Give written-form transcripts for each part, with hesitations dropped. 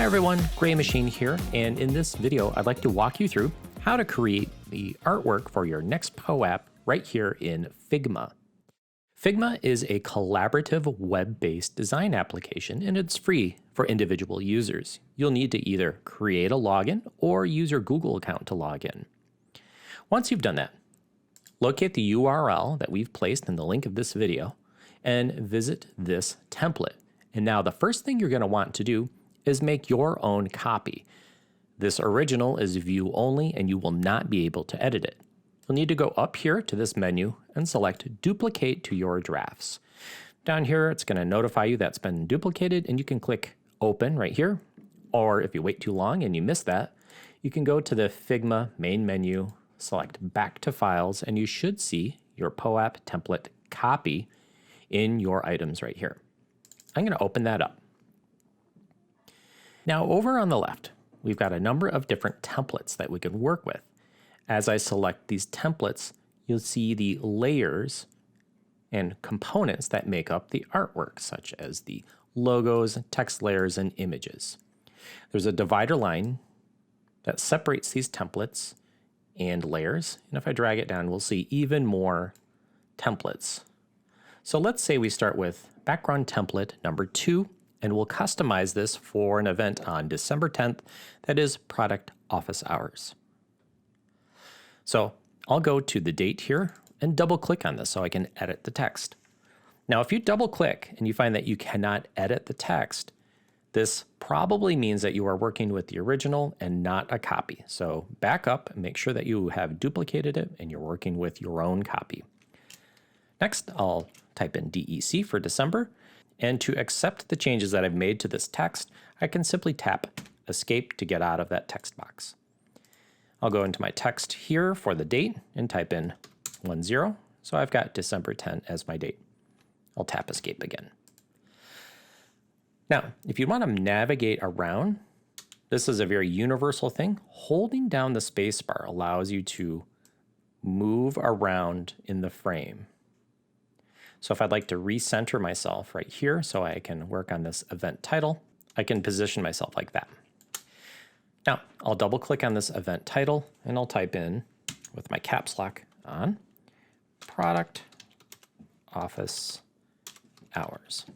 Hi everyone, Graymachine here, and in this video I'd like to walk you through how to create the artwork for your next POAP right here in Figma. Figma is a collaborative web-based design application and it's free for individual users. You'll need to either create a login or use your Google account to log in. Once you've done that, locate the URL that we've placed in the link of this video and visit this template. And now the first thing you're going to want to do is make your own copy. This original is view only and you will not be able to edit it. You'll need to go up here to this menu and select duplicate to your drafts. Down here it's going to notify you that's been duplicated and you can click open right here, or if you wait too long and you miss that, you can go to the Figma main menu, select back to files, and you should see your POAP template copy in your items right here. I'm going to open that up. Now over on the left, we've got a number of different templates that we can work with. As I select these templates, you'll see the layers and components that make up the artwork, such as the logos, text layers, and images. There's a divider line that separates these templates and layers, and if I drag it down, we'll see even more templates. So let's say we start with background template number 2, and we'll customize this for an event on December 10th, that is product office hours. So I'll go to the date here and double click on this so I can edit the text. Now if you double click and you find that you cannot edit the text, this probably means that you are working with the original and not a copy. So back up and make sure that you have duplicated it and you're working with your own copy. Next, I'll type in DEC for December. And to accept the changes that I've made to this text, I can simply tap Escape to get out of that text box. I'll go into my text here for the date and type in 10. So I've got December 10 as my date. I'll tap Escape again. Now, if you want to navigate around, this is a very universal thing. Holding down the spacebar allows you to move around in the frame. So if I'd like to recenter myself right here so I can work on this event title, I can position myself like that. Now, I'll double click on this event title and I'll type in, with my caps lock on, product office hours.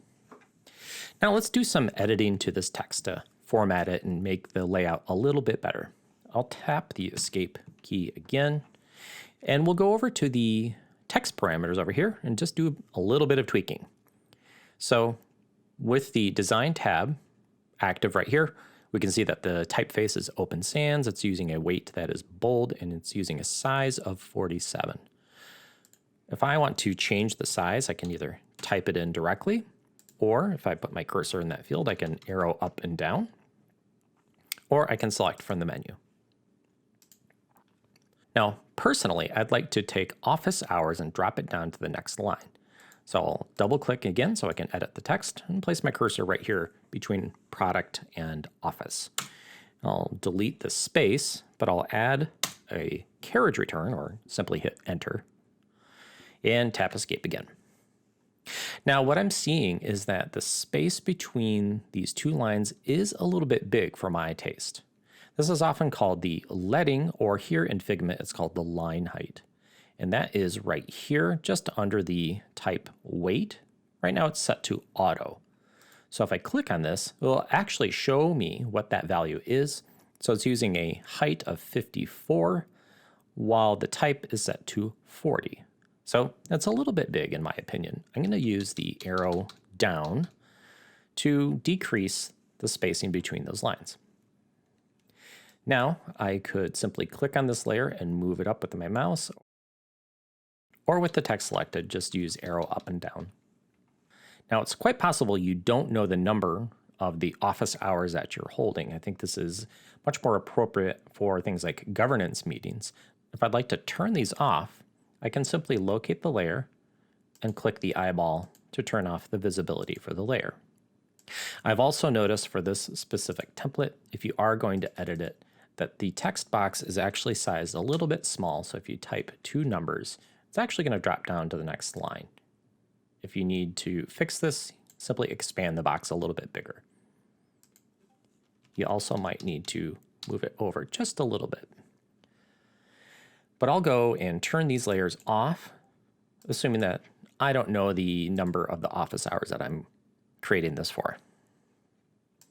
Now let's do some editing to this text to format it and make the layout a little bit better. I'll tap the escape key again and we'll go over to the text parameters over here and just do a little bit of tweaking. So with the design tab active right here, we can see that the typeface is Open Sans. It's using a weight that is bold and it's using a size of 47. If I want to change the size, I can either type it in directly, or if I put my cursor in that field, I can arrow up and down, or I can select from the menu. Now, personally, I'd like to take office hours and drop it down to the next line. So I'll double click again so I can edit the text and place my cursor right here between product and office. I'll delete the space, but I'll add a carriage return or simply hit enter and tap escape again. Now what I'm seeing is that the space between these two lines is a little bit big for my taste. This is often called the leading, or here in Figma, it's called the line height. And that is right here, just under the type weight. Right now it's set to auto. So if I click on this, it will actually show me what that value is. So it's using a height of 54, while the type is set to 40. So that's a little bit big in my opinion. I'm going to use the arrow down to decrease the spacing between those lines. Now I could simply click on this layer and move it up with my mouse, or with the text selected, just use arrow up and down. Now it's quite possible you don't know the number of the office hours that you're holding. I think this is much more appropriate for things like governance meetings. If I'd like to turn these off, I can simply locate the layer and click the eyeball to turn off the visibility for the layer. I've also noticed for this specific template, if you are going to edit it, that the text box is actually sized a little bit small. So if you type 2 numbers, it's actually going to drop down to the next line. If you need to fix this, simply expand the box a little bit bigger. you also might need to move it over just a little bit. But I'll go and turn these layers off, assuming that I don't know the number of the office hours that I'm creating this for.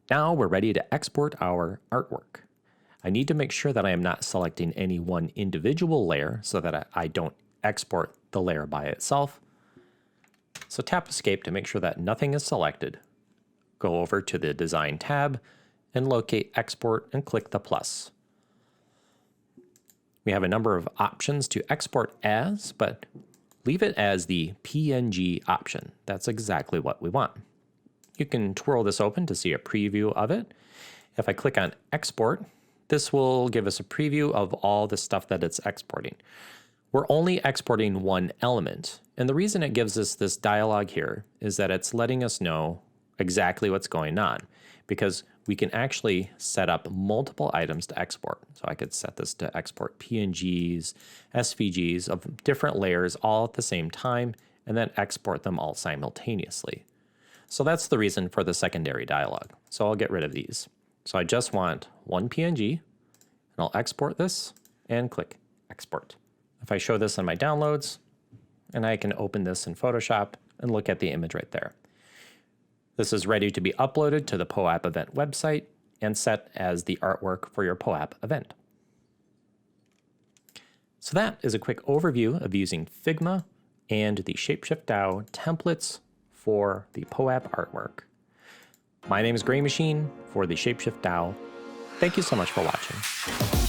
Now we're ready to export our artwork. I need to make sure that I am not selecting any one individual layer so that I don't export the layer by itself. So tap Escape to make sure that nothing is selected. Go over to the Design tab and locate Export and click the plus. We have a number of options to export as, but leave it as the PNG option. That's exactly what we want. You can twirl this open to see a preview of it. If I click on Export, this will give us a preview of all the stuff that it's exporting. We're only exporting one element, and the reason it gives us this dialog here is that it's letting us know exactly what's going on, because we can actually set up multiple items to export. So I could set this to export PNGs, SVGs of different layers all at the same time, and then export them all simultaneously. So that's the reason for the secondary dialog. So I'll get rid of these. So I just want one PNG, and I'll export this and click Export. If I show this in my downloads, and I can open this in Photoshop and look at the image right there. This is ready to be uploaded to the POAP event website and set as the artwork for your POAP event. So that is a quick overview of using Figma and the ShapeShift DAO templates for the POAP artwork. My name is Graymachine for the ShapeShift DAO. Thank you so much for watching.